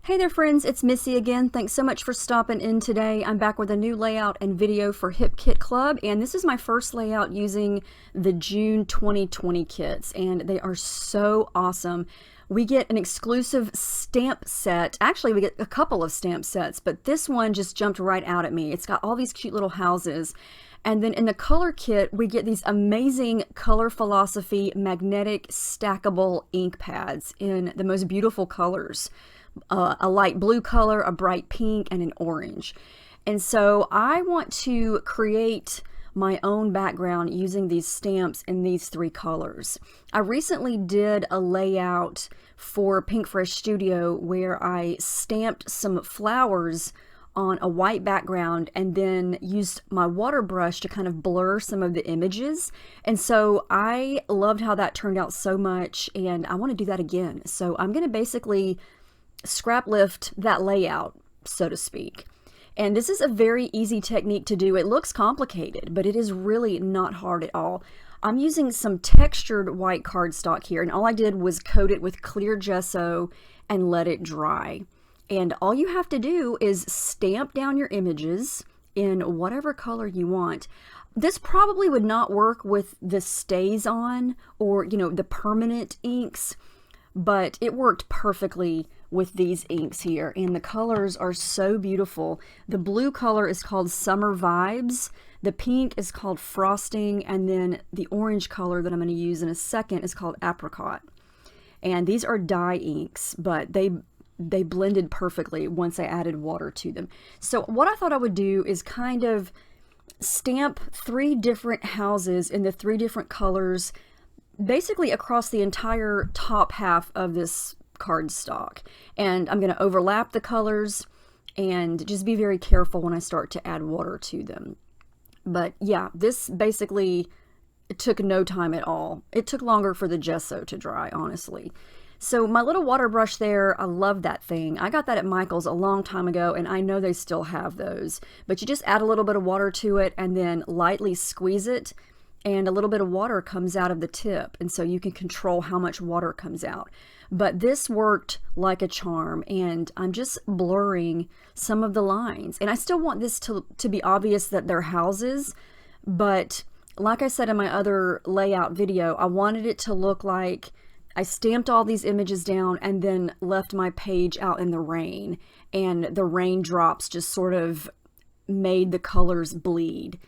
Hey there friends, it's Missy again. Thanks so much for stopping in today. I'm back with a new layout and video for Hip Kit Club, and this is my first layout using the June 2020 kits, and they are so awesome. We get an exclusive stamp set. Actually, we get a couple of stamp sets, but this one just jumped right out at me. It's got all these cute little houses. And then in the color kit, we get these amazing Color Philosophy magnetic stackable ink pads in the most beautiful colors. A light blue color, a bright pink, and an orange. And so I want to create my own background using these stamps in these three colors. I recently did a layout for Pink Fresh Studio where I stamped some flowers on a white background and then used my water brush to kind of blur some of the images. And so I loved how that turned out so much, and I want to do that again. So I'm going to basically scrap lift that layout, so to speak. And this is a very easy technique to do. It looks complicated, but it is really not hard at all. I'm using some textured white cardstock here, and all I did was coat it with clear gesso and let it dry. And all you have to do is stamp down your images in whatever color you want. This probably would not work with the stays on or, the permanent inks, but it worked perfectly with these inks here, and the colors are so beautiful. The blue color is called Summer Vibes, the pink is called Frosting, and then the orange color that I'm going to use in a second is called Apricot. And these are dye inks, but they blended perfectly once I added water to them. So what I thought I would do is kind of stamp three different houses in the three different colors basically across the entire top half of this cardstock. And I'm going to overlap the colors and just be very careful when I start to add water to them. But yeah, this basically took no time at all. It took longer for the gesso to dry, honestly. So my little water brush there, I love that thing. I got that at Michael's a long time ago, and I know they still have those. But you just add a little bit of water to it and then lightly squeeze it, and a little bit of water comes out of the tip, and so you can control how much water comes out. But this worked like a charm, and I'm just blurring some of the lines. And I still want this to be obvious that they're houses, but like I said in my other layout video, I wanted it to look like I stamped all these images down and then left my page out in the rain, and the raindrops just sort of made the colors bleed.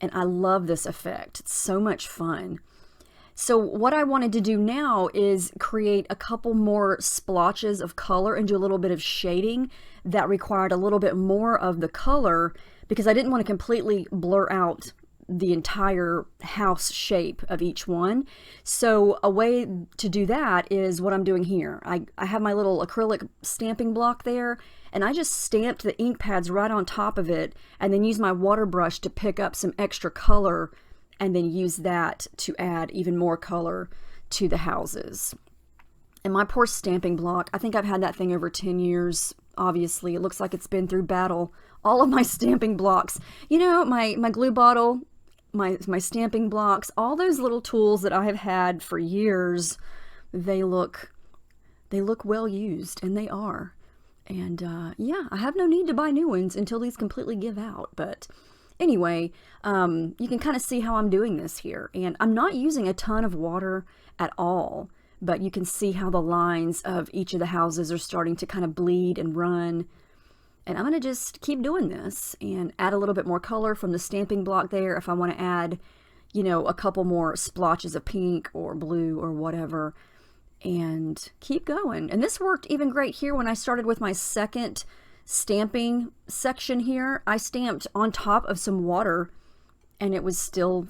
And I love this effect. It's so much fun. So what I wanted to do now is create a couple more splotches of color and do a little bit of shading that required a little bit more of the color, because I didn't want to completely blur out the entire house shape of each one. So a way to do that is what I'm doing here. I have my little acrylic stamping block there, and I just stamped the ink pads right on top of it and then used my water brush to pick up some extra color and then use that to add even more color to the houses. And my poor stamping block, I think I've had that thing over 10 years. Obviously, it looks like it's been through battle. All of my stamping blocks, my glue bottle, my stamping blocks, all those little tools that I have had for years, they look well used, and they are. And yeah, I have no need to buy new ones until these completely give out. But anyway, you can kind of see how I'm doing this here. And I'm not using a ton of water at all, but you can see how the lines of each of the houses are starting to kind of bleed and run. And I'm going to just keep doing this and add a little bit more color from the stamping block there if I want to add, a couple more splotches of pink or blue or whatever, and keep going. And this worked even great here when I started with my second stamping section here. I stamped on top of some water and it was still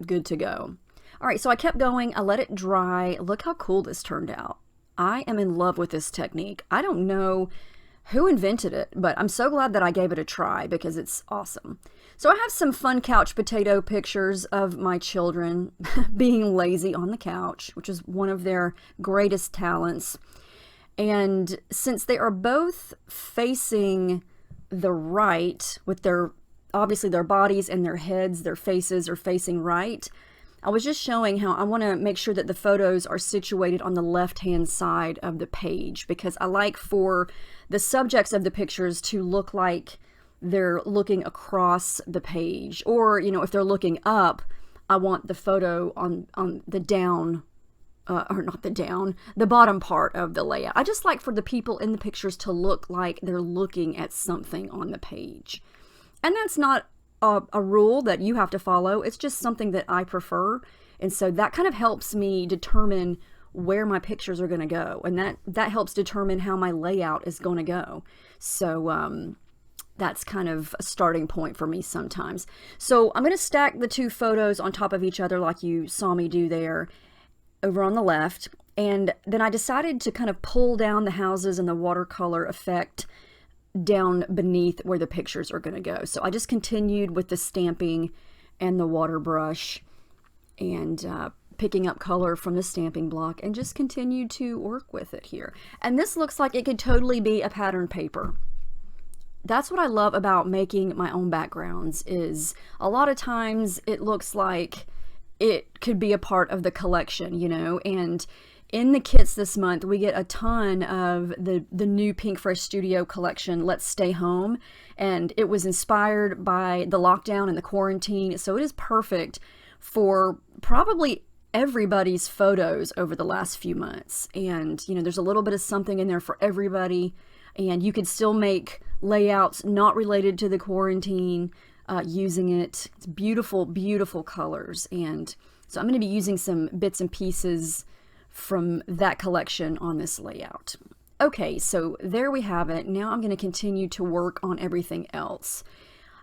good to go. All right, so I kept going. I let it dry. Look how cool this turned out. I am in love with this technique. I don't know who invented it, but I'm so glad that I gave it a try because it's awesome. So I have some fun couch potato pictures of my children being lazy on the couch, which is one of their greatest talents. And since they are both facing the right with obviously their bodies and their heads, their faces are facing right, I was just showing how I want to make sure that the photos are situated on the left-hand side of the page, because I like for the subjects of the pictures to look like they're looking across the page, or, you know, if they're looking up, I want the photo on the down, or not the down, the bottom part of the layout. I just like for the people in the pictures to look like they're looking at something on the page. And that's not a rule that you have to follow. It's just something that I prefer. And so that kind of helps me determine where my pictures are going to go. And that helps determine how my layout is going to go. So that's kind of a starting point for me sometimes. So I'm going to stack the two photos on top of each other like you saw me do there over on the left. And then I decided to kind of pull down the houses and the watercolor effect down beneath where the pictures are going to go. So I just continued with the stamping and the water brush and picking up color from the stamping block and just continued to work with it here. And this looks like it could totally be a pattern paper. That's what I love about making my own backgrounds, is a lot of times it looks like it could be a part of the collection, you know. And in the kits this month, we get a ton of the new Pink Fresh Studio collection, Let's Stay Home, and it was inspired by the lockdown and the quarantine, so it is perfect for probably everybody's photos over the last few months. And, you know, there's a little bit of something in there for everybody, and you could still make layouts not related to the quarantine using it. It's beautiful, beautiful colors. And so I'm going to be using some bits and pieces from that collection on this layout. Okay, so there we have it. Now I'm going to continue to work on everything else.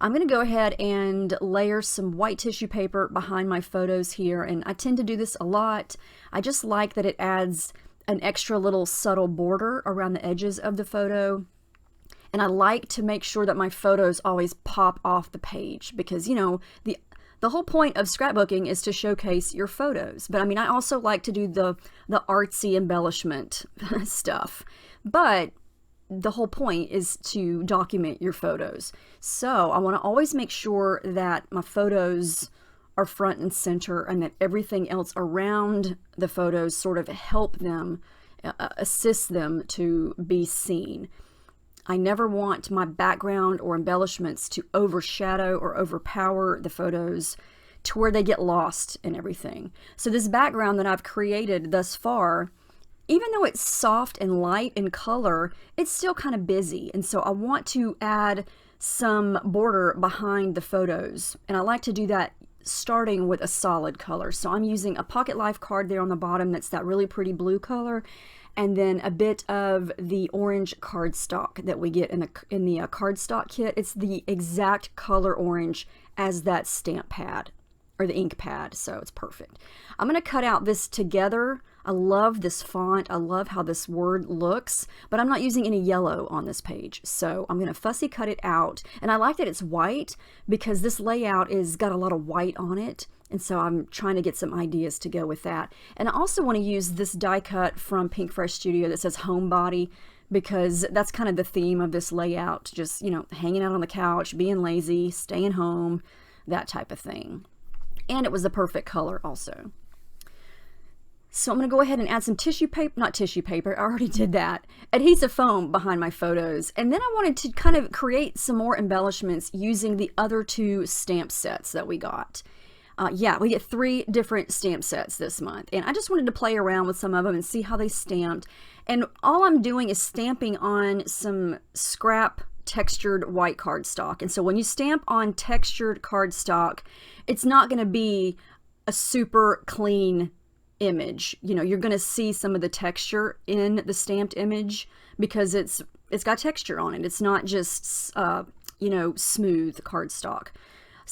I'm going to go ahead and layer some white tissue paper behind my photos here, and I tend to do this a lot. I just like that it adds an extra little subtle border around the edges of the photo. And I like to make sure that my photos always pop off the page, because, you know, the whole point of scrapbooking is to showcase your photos. But I mean, I also like to do the artsy embellishment stuff. But the whole point is to document your photos. So I want to always make sure that my photos are front and center, and that everything else around the photos sort of help them, assist them to be seen. I never want my background or embellishments to overshadow or overpower the photos to where they get lost in everything. So this background that I've created thus far, even though it's soft and light in color, it's still kind of busy. And so I want to add some border behind the photos. And I like to do that starting with a solid color. So I'm using a Pocket Life card there on the bottom that's that really pretty blue color, and then a bit of the orange cardstock that we get in the cardstock kit. It's the exact color orange as that stamp pad, or the ink pad, so it's perfect. I'm going to cut out this together. I love this font. I love how this word looks, but I'm not using any yellow on this page, so I'm going to fussy cut it out. And I like that it's white, because this layout is got a lot of white on it, and so I'm trying to get some ideas to go with that. And I also want to use this die cut from Pink Fresh Studio that says Homebody, because that's kind of the theme of this layout. Just, you know, hanging out on the couch, being lazy, staying home, that type of thing. And it was the perfect color also. So I'm going to go ahead and add some tissue paper, not tissue paper, I already did that, adhesive foam behind my photos. And then I wanted to kind of create some more embellishments using the other two stamp sets that we got. Yeah, we get 3 different stamp sets this month, and I just wanted to play around with some of them and see how they stamped. And all I'm doing is stamping on some scrap textured white cardstock. And so when you stamp on textured cardstock, it's not going to be a super clean image. You know, you're going to see some of the texture in the stamped image because it's got texture on it. It's not just you know, smooth cardstock.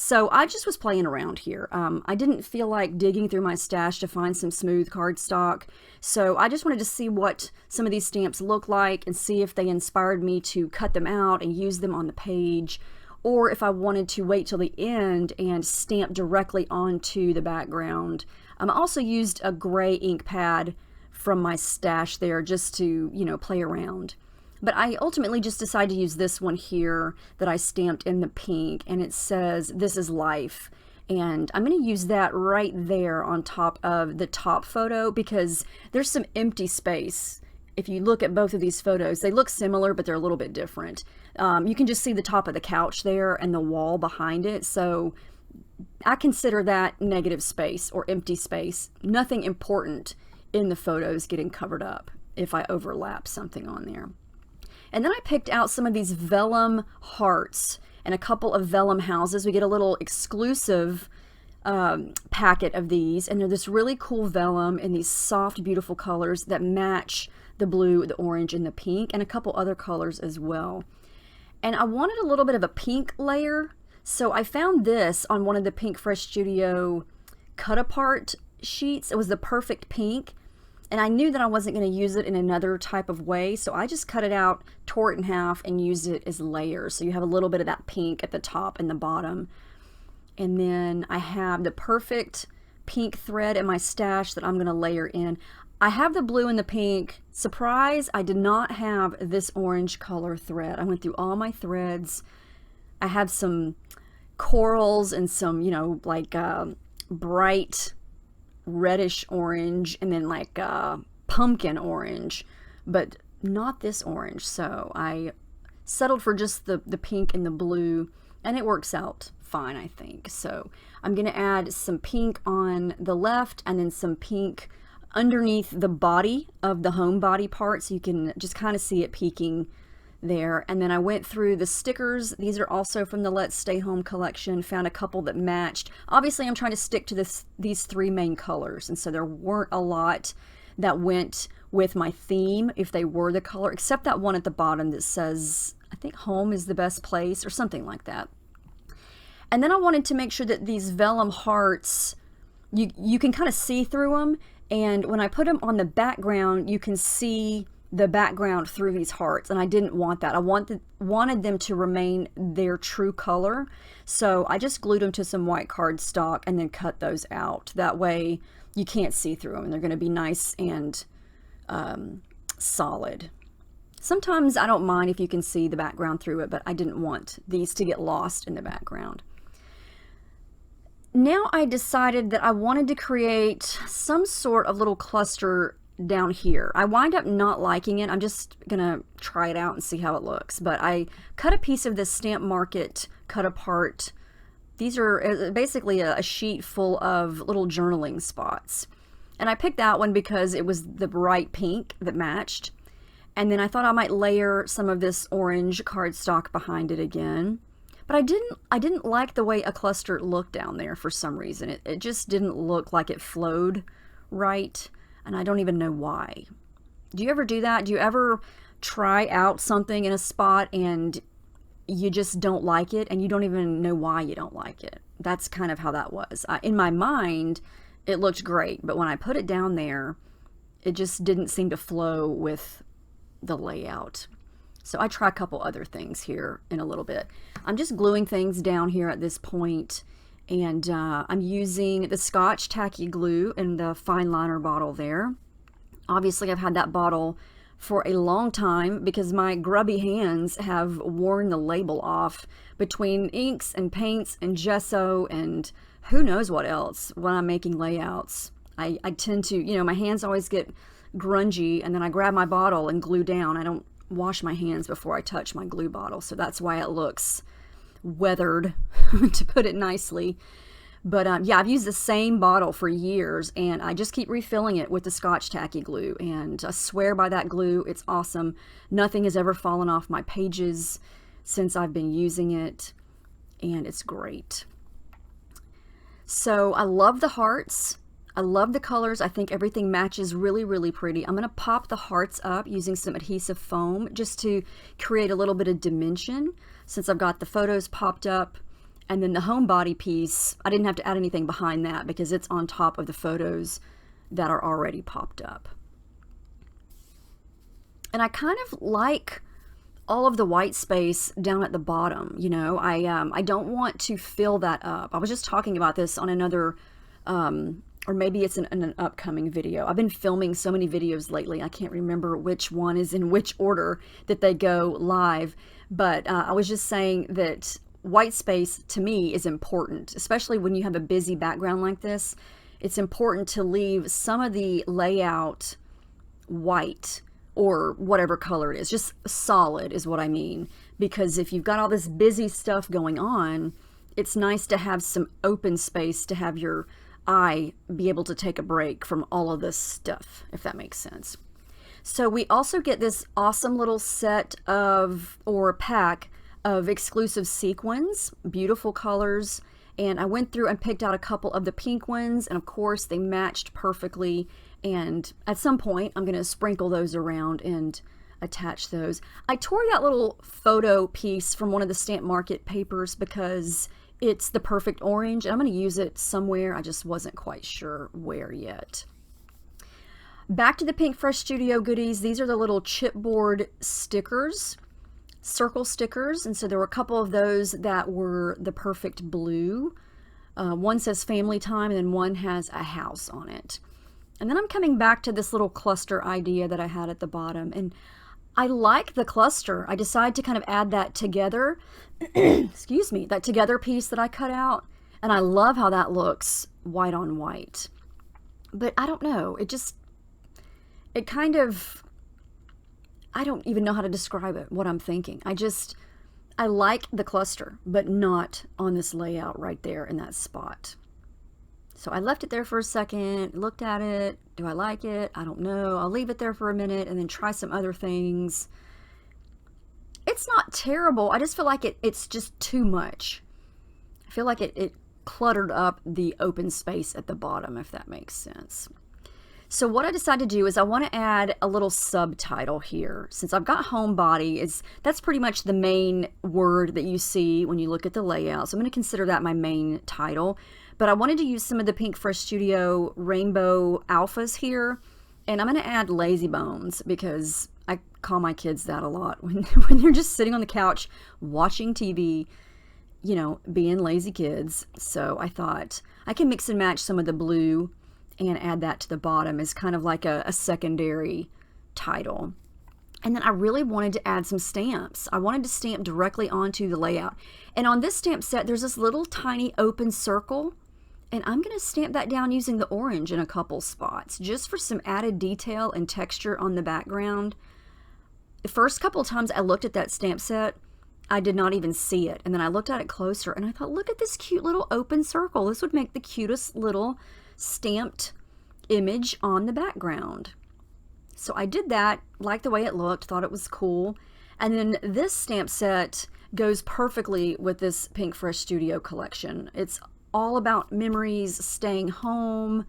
So I just was playing around here. I didn't feel like digging through my stash to find some smooth cardstock, so I just wanted to see what some of these stamps look like and see if they inspired me to cut them out and use them on the page, or if I wanted to wait till the end and stamp directly onto the background. I also used a gray ink pad from my stash there just to, you know, play around. But I ultimately just decided to use this one here that I stamped in the pink, and it says, "This is life." And I'm going to use that right there on top of the top photo because there's some empty space. If you look at both of these photos, they look similar, but they're a little bit different. You can just see the top of the couch there and the wall behind it. So I consider that negative space or empty space. Nothing important in the photos getting covered up if I overlap something on there. And then I picked out some of these vellum hearts and a couple of vellum houses. We get a little exclusive packet of these, and they're this really cool vellum in these soft, beautiful colors that match the blue, the orange, and the pink, and a couple other colors as well. And I wanted a little bit of a pink layer, so I found this on one of the Pink Fresh Studio cut-apart sheets. It was the perfect pink, and I knew that I wasn't going to use it in another type of way, so I just cut it out, tore it in half, and used it as layers. So you have a little bit of that pink at the top and the bottom. And then I have the perfect pink thread in my stash that I'm going to layer in. I have the blue and the pink. Surprise, I did not have this orange color thread. I went through all my threads. I have some corals and some, you know, like bright reddish orange and then like pumpkin orange, but not this orange. So I settled for just the pink and the blue, and it works out fine, I think. So I'm going to add some pink on the left and then some pink underneath the body of the home body part, so you can just kind of see it peeking there. And then I went through the stickers. These are also from the Let's Stay Home collection. Found a couple that matched. Obviously I'm trying to stick to these three main colors, and so there weren't a lot that went with my theme if they were the color, except that one at the bottom that says, I think, home is the best place or something like that. And then I wanted to make sure that these vellum hearts, you can kind of see through them, and when I put them on the background, you can see the background through these hearts, and I didn't want that. I wanted them to remain their true color, so I just glued them to some white cardstock and then cut those out. That way you can't see through them, and they're going to be nice and solid. Sometimes I don't mind if you can see the background through it, but I didn't want these to get lost in the background. Now I decided that I wanted to create some sort of little cluster down here. I wind up not liking it. I'm just gonna try it out and see how it looks. But I cut a piece of this Stamp Market cut apart. These are basically a sheet full of little journaling spots. And I picked that one because it was the bright pink that matched. And then I thought I might layer some of this orange cardstock behind it again. But I didn't like the way a cluster looked down there for some reason. It just didn't look like it flowed right, and I don't even know why. Do you ever do that? Do you ever try out something in a spot and you just don't like it and you don't even know why you don't like it? That's kind of how that was. In my mind, it looked great, but when I put it down there, it just didn't seem to flow with the layout. So I try a couple other things here in a little bit. I'm just gluing things down here at this point, and I'm using the Scotch Tacky Glue in the fine liner bottle there. Obviously I've had that bottle for a long time because my grubby hands have worn the label off between inks and paints and gesso and who knows what else when I'm making layouts. I tend to, you know, my hands always get grungy, and then I grab my bottle and glue down. I don't wash my hands before I touch my glue bottle, so that's why it looks weathered to put it nicely. But yeah, I've used the same bottle for years, and I just keep refilling it with the Scotch Tacky Glue, and I swear by that glue. It's awesome. Nothing has ever fallen off my pages since I've been using it, and it's great. So I love the hearts. I love the colors. I think everything matches really, really pretty. I'm going to pop the hearts up using some adhesive foam just to create a little bit of dimension, since I've got the photos popped up. And then the home body piece, I didn't have to add anything behind that because it's on top of the photos that are already popped up. And I kind of like all of the white space down at the bottom. You know, I don't want to fill that up. I was just talking about this on another or maybe it's in an upcoming video. I've been filming so many videos lately, I can't remember which one is in which order that they go live. But I was just saying that white space to me is important, especially when you have a busy background like this. It's important to leave some of the layout white or whatever color it is, just solid is what I mean. Because if you've got all this busy stuff going on, it's nice to have some open space to have your eye be able to take a break from all of this stuff, if that makes sense. So we also get this awesome little set of, or pack of exclusive sequins, beautiful colors. And I went through and picked out a couple of the pink ones, and of course they matched perfectly. And at some point I'm going to sprinkle those around and attach those. I tore that little photo piece from one of the Stamp Market papers because it's the perfect orange, and I'm going to use it somewhere. I just wasn't quite sure where yet. Back to the Pink Fresh Studio goodies. These are the little chipboard stickers, circle stickers, and so there were a couple of those that were the perfect blue. One says family time, and then one has a house on it. And then I'm coming back to this little cluster idea that I had at the bottom, and I like the cluster. I decided to kind of add that together, excuse me, that together piece that I cut out, and I love how that looks white on white. But I don't know, it kind of, I don't even know how to describe it, what I'm thinking. I like the cluster, but not on this layout right there in that spot. So I left it there for a second, looked at it. Do I like it? I don't know. I'll leave it there for a minute and then try some other things. It's not terrible. I just feel like it's just too much. I feel like it cluttered up the open space at the bottom, if that makes sense. So what I decided to do is I want to add a little subtitle here. Since I've got homebody, that's pretty much the main word that you see when you look at the layout. So I'm going to consider that my main title. But I wanted to use some of the Pink Fresh Studio Rainbow Alphas here. And I'm going to add lazy bones because I call my kids that a lot. When they're just sitting on the couch watching TV, you know, being lazy kids. So I thought I can mix and match some of the blue and add that to the bottom as kind of like a secondary title. And then I really wanted to add some stamps. I wanted to stamp directly onto the layout. And on this stamp set, there's this little tiny open circle. And I'm going to stamp that down using the orange in a couple spots, just for some added detail and texture on the background. The first couple of times I looked at that stamp set, I did not even see it. And then I looked at it closer and I thought, look at this cute little open circle. This would make the cutest little stamped image on the background. So I did that, liked the way it looked, thought it was cool. And then this stamp set goes perfectly with this Pink Fresh Studio collection. It's all about memories, staying home,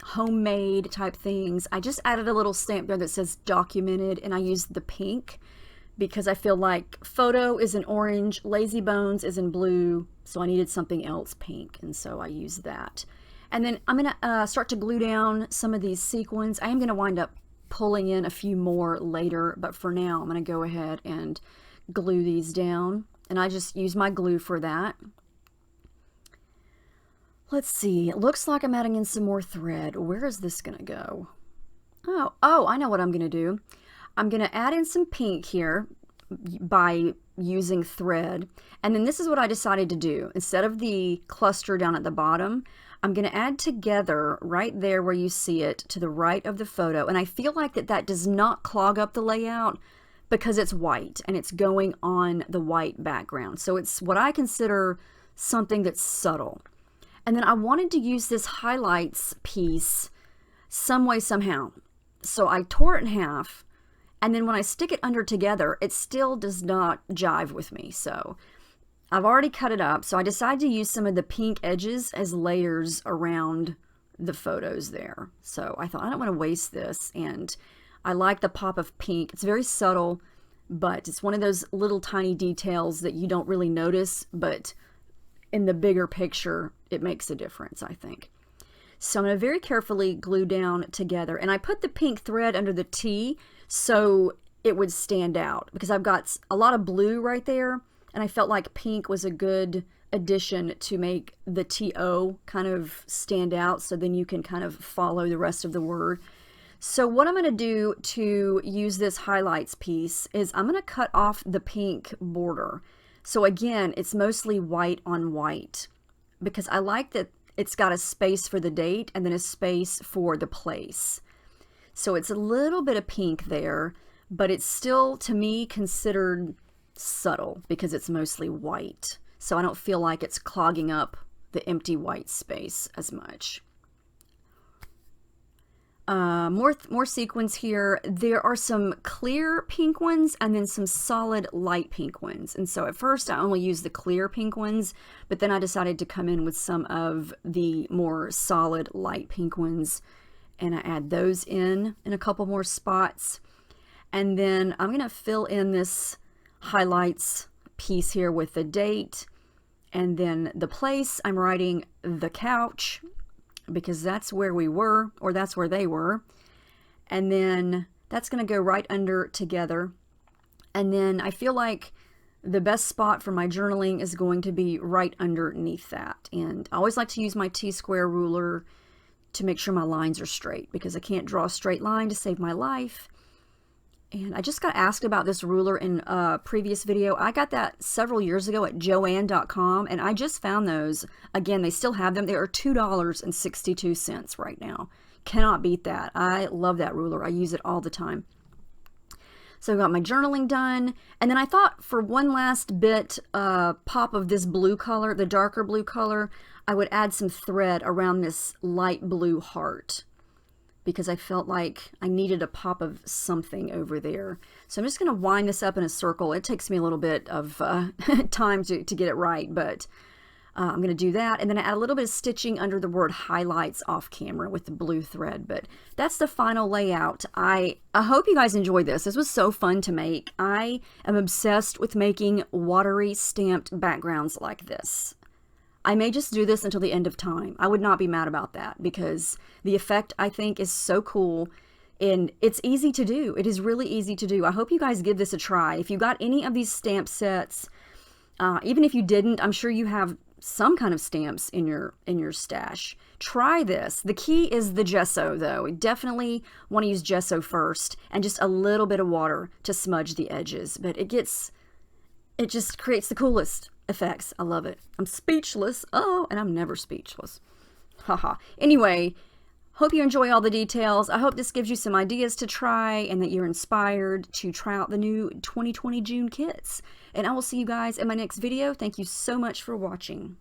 homemade type things. I just added a little stamp there that says documented, and I used the pink because I feel like photo is in orange, lazy bones is in blue, so I needed something else pink, and so I used that. And then I'm going to start to glue down some of these sequins. I am going to wind up pulling in a few more later, but for now I'm going to go ahead and glue these down, and I just use my glue for that. Let's see, it looks like I'm adding in some more thread. Where is this going to go? Oh, I know what I'm going to do. I'm going to add in some pink here by using thread. And then this is what I decided to do. Instead of the cluster down at the bottom, I'm going to add together right there where you see it to the right of the photo. And I feel like that does not clog up the layout because it's white and it's going on the white background. So it's what I consider something that's subtle. And then I wanted to use this highlights piece some way, somehow. So I tore it in half, and then when I stick it under together, it still does not jive with me. So I've already cut it up, so I decided to use some of the pink edges as layers around the photos there. So I thought, I don't want to waste this, and I like the pop of pink. It's very subtle, but it's one of those little tiny details that you don't really notice, but in the bigger picture, it makes a difference, I think. So I'm going to very carefully glue down together. And I put the pink thread under the T so it would stand out because I've got a lot of blue right there. And I felt like pink was a good addition to make the TO kind of stand out so then you can kind of follow the rest of the word. So what I'm going to do to use this highlights piece is I'm going to cut off the pink border. So again, it's mostly white on white because I like that it's got a space for the date and then a space for the place. So it's a little bit of pink there, but it's still, to me, considered subtle because it's mostly white. So I don't feel like it's clogging up the empty white space as much. More sequins here. There are some clear pink ones and then some solid light pink ones. And so at first I only used the clear pink ones, but then I decided to come in with some of the more solid light pink ones, and I add those in a couple more spots. And then I'm going to fill in this highlights piece here with the date, and then the place I'm writing the couch, because that's where we were, or that's where they were. And then that's going to go right under together. And then I feel like the best spot for my journaling is going to be right underneath that. And I always like to use my T-square ruler to make sure my lines are straight, because I can't draw a straight line to save my life. And I just got asked about this ruler in a previous video. I got that several years ago at joann.com, and I just found those. Again, they still have them. They are $2.62 right now. Cannot beat that. I love that ruler. I use it all the time. So I got my journaling done, and then I thought for one last bit, pop of this blue color, the darker blue color, I would add some thread around this light blue heart, because I felt like I needed a pop of something over there. So I'm just going to wind this up in a circle. It takes me a little bit of time to get it right, but I'm going to do that. And then I add a little bit of stitching under the word highlights off camera with the blue thread. But that's the final layout. I hope you guys enjoyed this. This was so fun to make. I am obsessed with making watery stamped backgrounds like this. I may just do this until the end of time. I would not be mad about that, because the effect, I think, is so cool, and it's easy to do. It is really easy to do. I hope you guys give this a try. If you got any of these stamp sets, even if you didn't, I'm sure you have some kind of stamps in your stash. Try this. The key is the gesso, though. You definitely want to use gesso first, and just a little bit of water to smudge the edges. But it just creates the coolest effects. I love it. I'm speechless. Oh, and I'm never speechless. Haha. Anyway, hope you enjoy all the details. I hope this gives you some ideas to try, and that you're inspired to try out the new 2020 June kits. And I will see you guys in my next video. Thank you so much for watching.